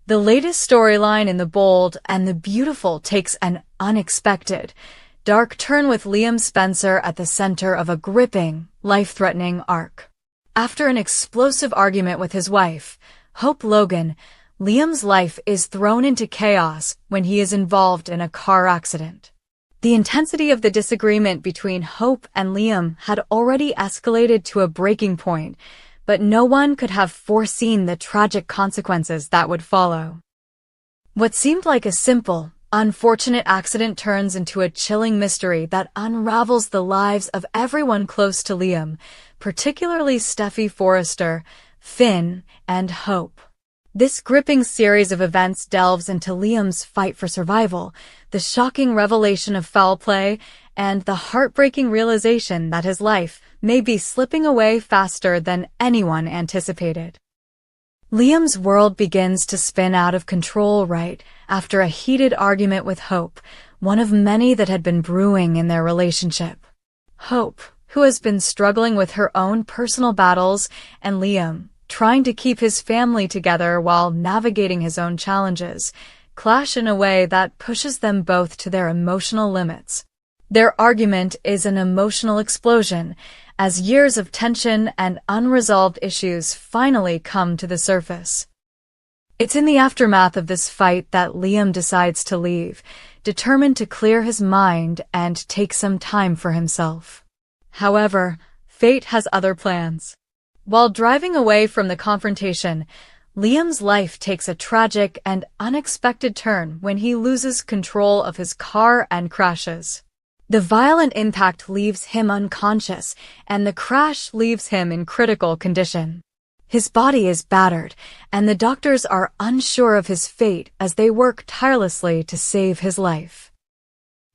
The latest storyline in The Bold and the Beautiful takes an unexpected, dark turn with Liam Spencer at the center of a gripping, life-threatening arc. After an explosive argument with his wife, Hope Logan, Liam's life is thrown into chaos when he is involved in a car accident. The intensity of the disagreement between Hope and Liam had already escalated to a breaking point, but no one could have foreseen the tragic consequences that would follow. What seemed like a simple, unfortunate accident turns into a chilling mystery that unravels the lives of everyone close to Liam, particularly Steffy Forrester, Finn, and Hope. This gripping series of events delves into Liam's fight for survival, the shocking revelation of foul play, and the heartbreaking realization that his life may be slipping away faster than anyone anticipated. Liam's world begins to spin out of control right after a heated argument with Hope, one of many that had been brewing in their relationship. Hope, who has been struggling with her own personal battles, and Liam, trying to keep his family together while navigating his own challenges, clash in a way that pushes them both to their emotional limits. Their argument is an emotional explosion, as years of tension and unresolved issues finally come to the surface. It's in the aftermath of this fight that Liam decides to leave, determined to clear his mind and take some time for himself. However, fate has other plans. While driving away from the confrontation, Liam's life takes a tragic and unexpected turn when he loses control of his car and crashes. The violent impact leaves him unconscious, and the crash leaves him in critical condition. His body is battered, and the doctors are unsure of his fate as they work tirelessly to save his life.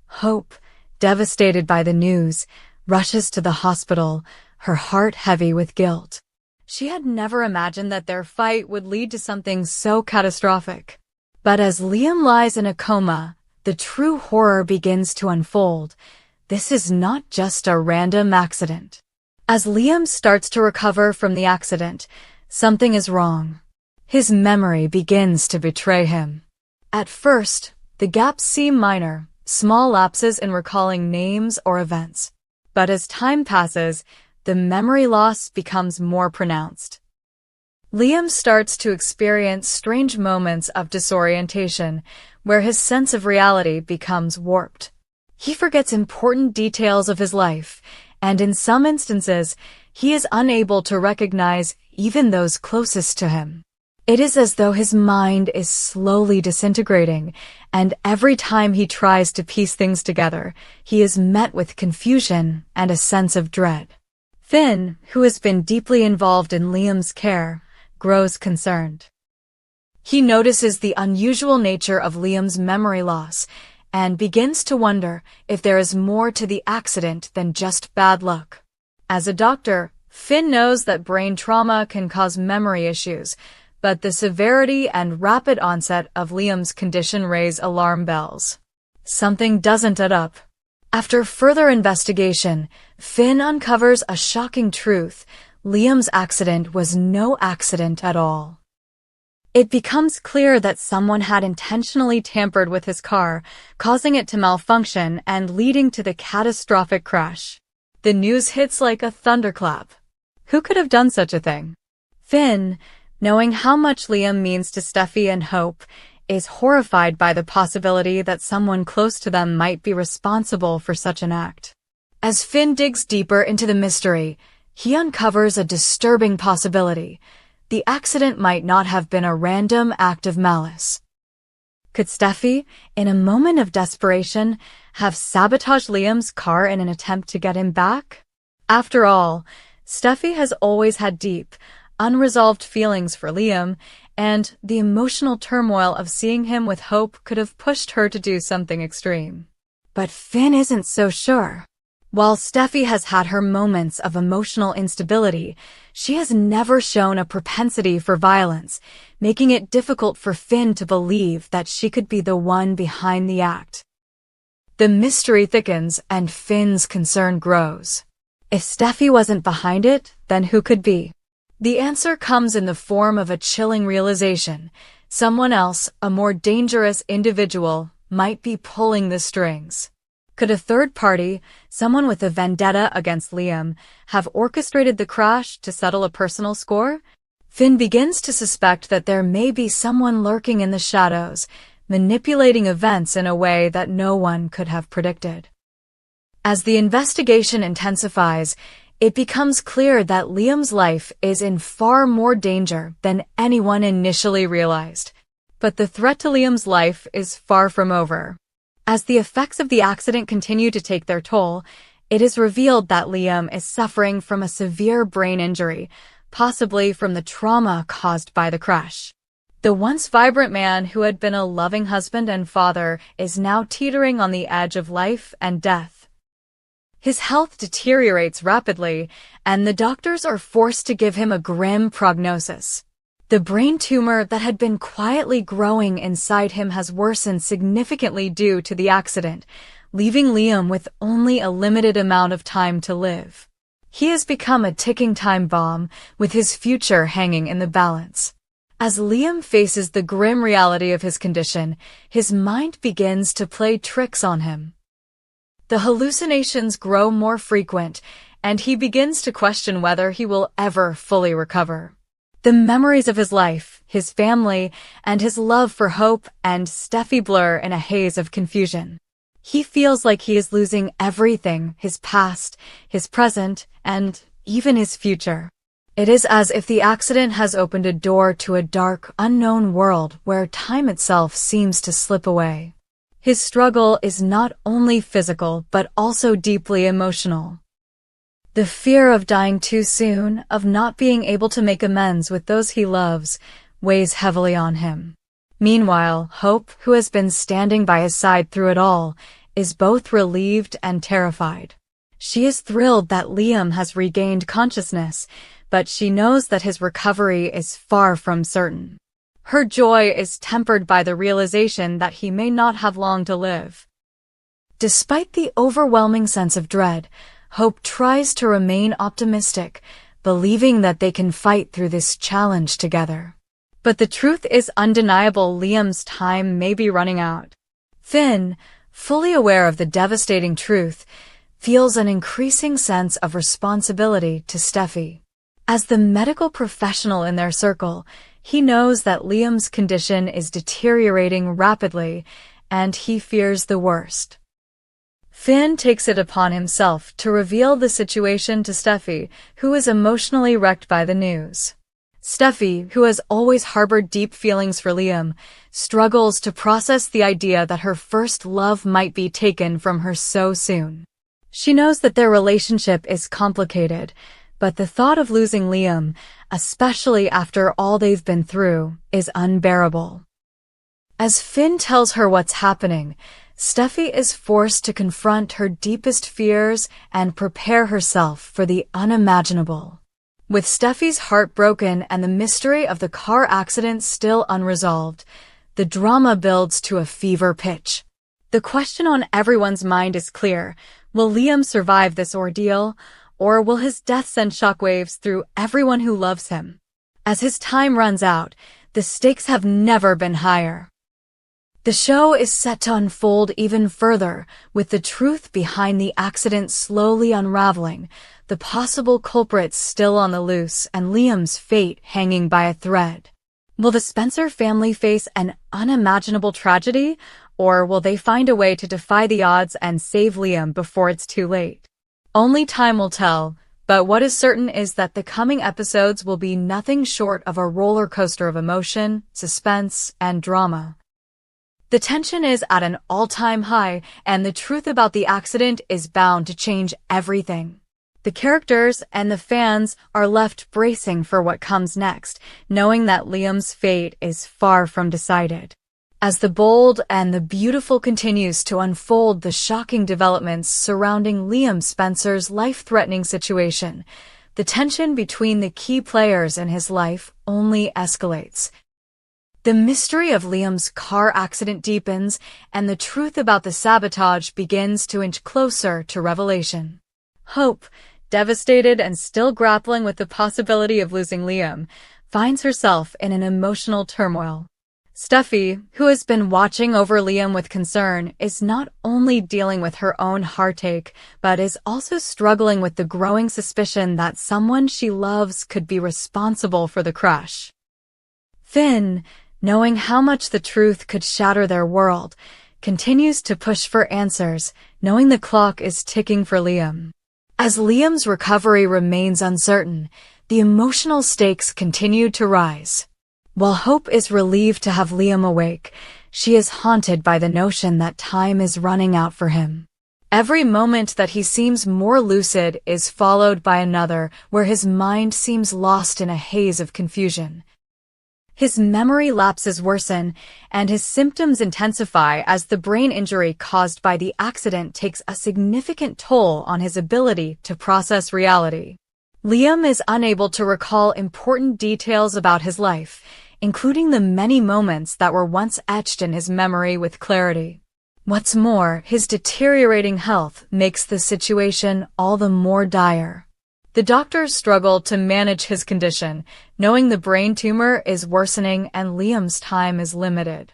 Hope, devastated by the news, rushes to the hospital, her heart heavy with guilt. She had never imagined that their fight would lead to something so catastrophic. But as Liam lies in a coma, the true horror begins to unfold. This is not just a random accident. As Liam starts to recover from the accident, something is wrong. His memory begins to betray him. At first, the gaps seem minor, small lapses in recalling names or events. But as time passes, the memory loss becomes more pronounced. Liam starts to experience strange moments of disorientation, where his sense of reality becomes warped. He forgets important details of his life, and in some instances, he is unable to recognize even those closest to him. It is as though his mind is slowly disintegrating, and every time he tries to piece things together, he is met with confusion and a sense of dread. Finn, who has been deeply involved in Liam's care, grows concerned. He notices the unusual nature of Liam's memory loss and begins to wonder if there is more to the accident than just bad luck. As a doctor, Finn knows that brain trauma can cause memory issues, but the severity and rapid onset of Liam's condition raise alarm bells. Something doesn't add up. After further investigation, Finn uncovers a shocking truth. Liam's accident was no accident at all. It becomes clear that someone had intentionally tampered with his car, causing it to malfunction and leading to the catastrophic crash. The news hits like a thunderclap. Who could have done such a thing? Finn, knowing how much Liam means to Steffy and Hope, is horrified by the possibility that someone close to them might be responsible for such an act. As Finn digs deeper into the mystery, he uncovers a disturbing possibility. The accident might not have been a random act of malice. Could Steffy, in a moment of desperation, have sabotaged Liam's car in an attempt to get him back? After all, Steffy has always had deep, unresolved feelings for Liam, and the emotional turmoil of seeing him with Hope could have pushed her to do something extreme. But Finn isn't so sure. While Steffy has had her moments of emotional instability, she has never shown a propensity for violence, making it difficult for Finn to believe that she could be the one behind the act. The mystery thickens and Finn's concern grows. If Steffy wasn't behind it, then who could be? The answer comes in the form of a chilling realization. Someone else, a more dangerous individual, might be pulling the strings. Could a third party, someone with a vendetta against Liam, have orchestrated the crash to settle a personal score? Finn begins to suspect that there may be someone lurking in the shadows, manipulating events in a way that no one could have predicted. As the investigation intensifies, it becomes clear that Liam's life is in far more danger than anyone initially realized. But the threat to Liam's life is far from over. As the effects of the accident continue to take their toll, it is revealed that Liam is suffering from a severe brain injury, possibly from the trauma caused by the crash. The once vibrant man who had been a loving husband and father is now teetering on the edge of life and death. His health deteriorates rapidly, and the doctors are forced to give him a grim prognosis. The brain tumor that had been quietly growing inside him has worsened significantly due to the accident, leaving Liam with only a limited amount of time to live. He has become a ticking time bomb, with his future hanging in the balance. As Liam faces the grim reality of his condition, his mind begins to play tricks on him. The hallucinations grow more frequent, and he begins to question whether he will ever fully recover. The memories of his life, his family, and his love for Hope and Steffi blur in a haze of confusion. He feels like he is losing everything, his past, his present, and even his future. It is as if the accident has opened a door to a dark, unknown world where time itself seems to slip away. His struggle is not only physical but also deeply emotional. The fear of dying too soon, of not being able to make amends with those he loves, weighs heavily on him. Meanwhile, Hope, who has been standing by his side through it all, is both relieved and terrified. She is thrilled that Liam has regained consciousness, but she knows that his recovery is far from certain. Her joy is tempered by the realization that he may not have long to live. Despite the overwhelming sense of dread, Hope tries to remain optimistic, believing that they can fight through this challenge together. But the truth is undeniable: Liam's time may be running out. Finn, fully aware of the devastating truth, feels an increasing sense of responsibility to Steffi. As the medical professional in their circle, he knows that Liam's condition is deteriorating rapidly, and he fears the worst. Finn takes it upon himself to reveal the situation to Steffi, who is emotionally wrecked by the news. Steffi, who has always harbored deep feelings for Liam, struggles to process the idea that her first love might be taken from her so soon. She knows that their relationship is complicated, but the thought of losing Liam, especially after all they've been through, is unbearable. As Finn tells her what's happening, Steffi is forced to confront her deepest fears and prepare herself for the unimaginable. With Steffi's heart broken and the mystery of the car accident still unresolved, the drama builds to a fever pitch. The question on everyone's mind is clear: will Liam survive this ordeal, or will his death send shockwaves through everyone who loves him? As his time runs out, the stakes have never been higher. The show is set to unfold even further, with the truth behind the accident slowly unraveling, the possible culprits still on the loose, and Liam's fate hanging by a thread. Will the Spencer family face an unimaginable tragedy, or will they find a way to defy the odds and save Liam before it's too late? Only time will tell, but what is certain is that the coming episodes will be nothing short of a roller coaster of emotion, suspense, and drama. The tension is at an all-time high, and the truth about the accident is bound to change everything. The characters and the fans are left bracing for what comes next, knowing that Liam's fate is far from decided. As the bold and the beautiful continues to unfold, the shocking developments surrounding Liam Spencer's life-threatening situation, the tension between the key players in his life only escalates. The mystery of Liam's car accident deepens, and the truth about the sabotage begins to inch closer to revelation. Hope, devastated and still grappling with the possibility of losing Liam, finds herself in an emotional turmoil. Steffi, who has been watching over Liam with concern, is not only dealing with her own heartache, but is also struggling with the growing suspicion that someone she loves could be responsible for the crash. Finn, knowing how much the truth could shatter their world, continues to push for answers, knowing the clock is ticking for Liam. As Liam's recovery remains uncertain, the emotional stakes continue to rise. While Hope is relieved to have Liam awake, she is haunted by the notion that time is running out for him. Every moment that he seems more lucid is followed by another where his mind seems lost in a haze of confusion. His memory lapses worsen, and his symptoms intensify as the brain injury caused by the accident takes a significant toll on his ability to process reality. Liam is unable to recall important details about his life, including the many moments that were once etched in his memory with clarity. What's more, his deteriorating health makes the situation all the more dire. The doctors struggle to manage his condition, knowing the brain tumor is worsening and Liam's time is limited.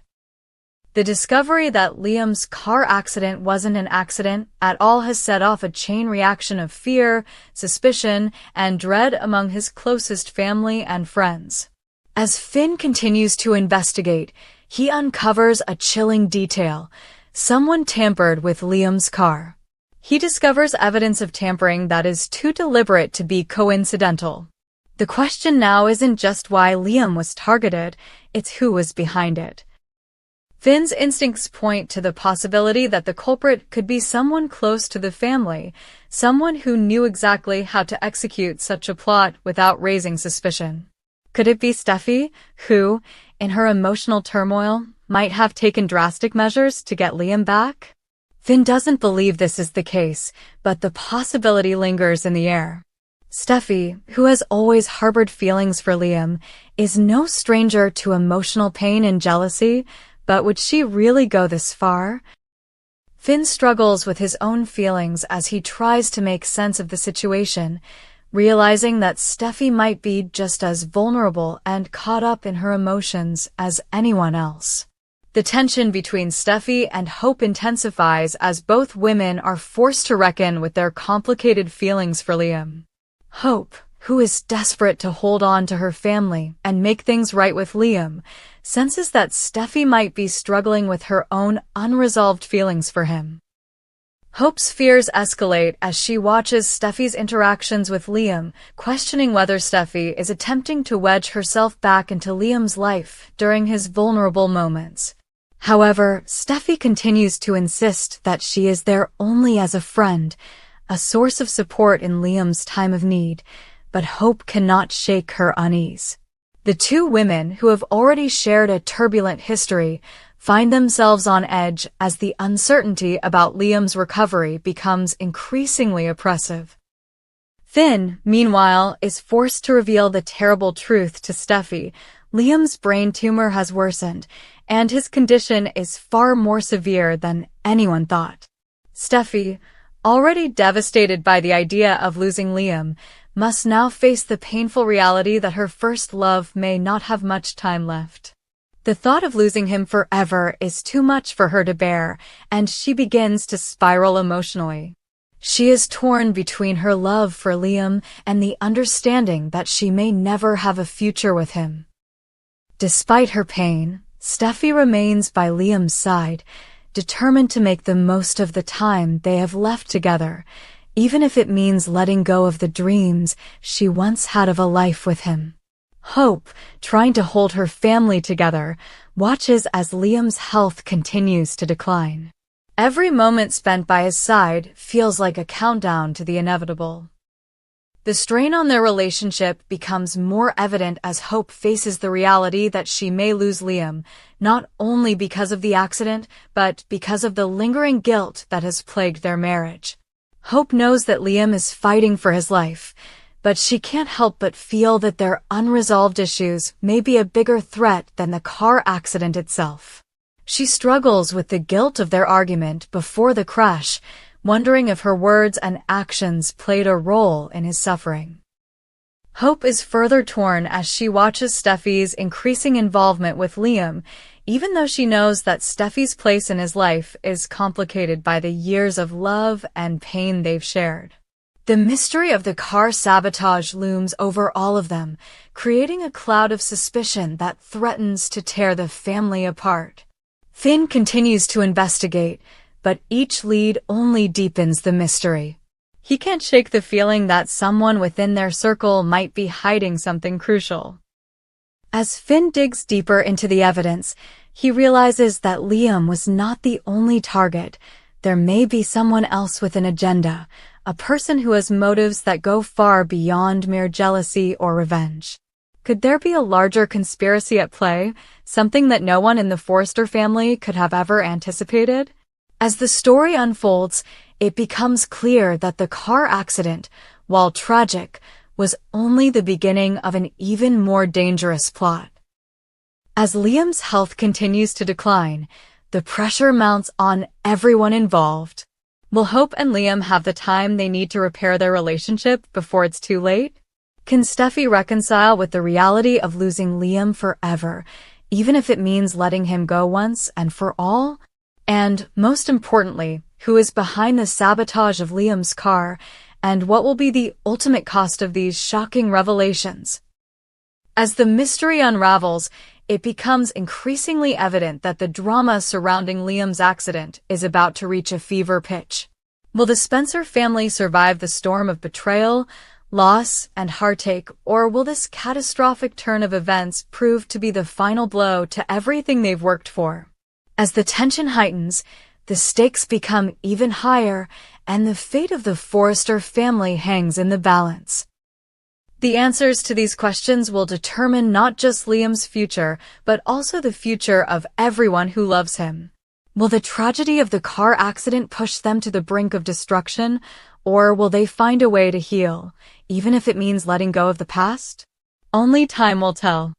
The discovery that Liam's car accident wasn't an accident at all has set off a chain reaction of fear, suspicion, and dread among his closest family and friends. As Finn continues to investigate, he uncovers a chilling detail. Someone tampered with Liam's car. He discovers evidence of tampering that is too deliberate to be coincidental. The question now isn't just why Liam was targeted, it's who was behind it. Finn's instincts point to the possibility that the culprit could be someone close to the family, someone who knew exactly how to execute such a plot without raising suspicion. Could it be Steffi, who, in her emotional turmoil, might have taken drastic measures to get Liam back? Finn doesn't believe this is the case, but the possibility lingers in the air. Steffi, who has always harbored feelings for Liam, is no stranger to emotional pain and jealousy, but would she really go this far? Finn struggles with his own feelings as he tries to make sense of the situation, realizing that Steffi might be just as vulnerable and caught up in her emotions as anyone else. The tension between Steffi and Hope intensifies as both women are forced to reckon with their complicated feelings for Liam. Hope, who is desperate to hold on to her family and make things right with Liam, senses that Steffi might be struggling with her own unresolved feelings for him. Hope's fears escalate as she watches Steffi's interactions with Liam, questioning whether Steffi is attempting to wedge herself back into Liam's life during his vulnerable moments. However, Steffi continues to insist that she is there only as a friend, a source of support in Liam's time of need, but Hope cannot shake her unease. The two women, who have already shared a turbulent history, find themselves on edge as the uncertainty about Liam's recovery becomes increasingly oppressive. Finn, meanwhile, is forced to reveal the terrible truth to Steffi. Liam's brain tumor has worsened, and his condition is far more severe than anyone thought. Steffi, already devastated by the idea of losing Liam, must now face the painful reality that her first love may not have much time left. The thought of losing him forever is too much for her to bear, and she begins to spiral emotionally. She is torn between her love for Liam and the understanding that she may never have a future with him. Despite her pain, Steffi remains by Liam's side, determined to make the most of the time they have left together, even if it means letting go of the dreams she once had of a life with him. Hope, trying to hold her family together, watches as Liam's health continues to decline. Every moment spent by his side feels like a countdown to the inevitable. The strain on their relationship becomes more evident as Hope faces the reality that she may lose Liam, not only because of the accident, but because of the lingering guilt that has plagued their marriage. Hope knows that Liam is fighting for his life, but she can't help but feel that their unresolved issues may be a bigger threat than the car accident itself. She struggles with the guilt of their argument before the crash, wondering if her words and actions played a role in his suffering. Hope is further torn as she watches Steffi's increasing involvement with Liam, even though she knows that Steffi's place in his life is complicated by the years of love and pain they've shared. The mystery of the car sabotage looms over all of them, creating a cloud of suspicion that threatens to tear the family apart. Finn continues to investigate, but each lead only deepens the mystery. He can't shake the feeling that someone within their circle might be hiding something crucial. As Finn digs deeper into the evidence, he realizes that Liam was not the only target. There may be someone else with an agenda, a person who has motives that go far beyond mere jealousy or revenge. Could there be a larger conspiracy at play, something that no one in the Forrester family could have ever anticipated? As the story unfolds, it becomes clear that the car accident, while tragic, was only the beginning of an even more dangerous plot. As Liam's health continues to decline, the pressure mounts on everyone involved. Will Hope and Liam have the time they need to repair their relationship before it's too late? Can Steffi reconcile with the reality of losing Liam forever, even if it means letting him go once and for all? And, most importantly, who is behind the sabotage of Liam's car, and what will be the ultimate cost of these shocking revelations? As the mystery unravels, it becomes increasingly evident that the drama surrounding Liam's accident is about to reach a fever pitch. Will the Spencer family survive the storm of betrayal, loss, and heartache, or will this catastrophic turn of events prove to be the final blow to everything they've worked for? As the tension heightens, the stakes become even higher, and the fate of the Forrester family hangs in the balance. The answers to these questions will determine not just Liam's future, but also the future of everyone who loves him. Will the tragedy of the car accident push them to the brink of destruction, or will they find a way to heal, even if it means letting go of the past? Only time will tell.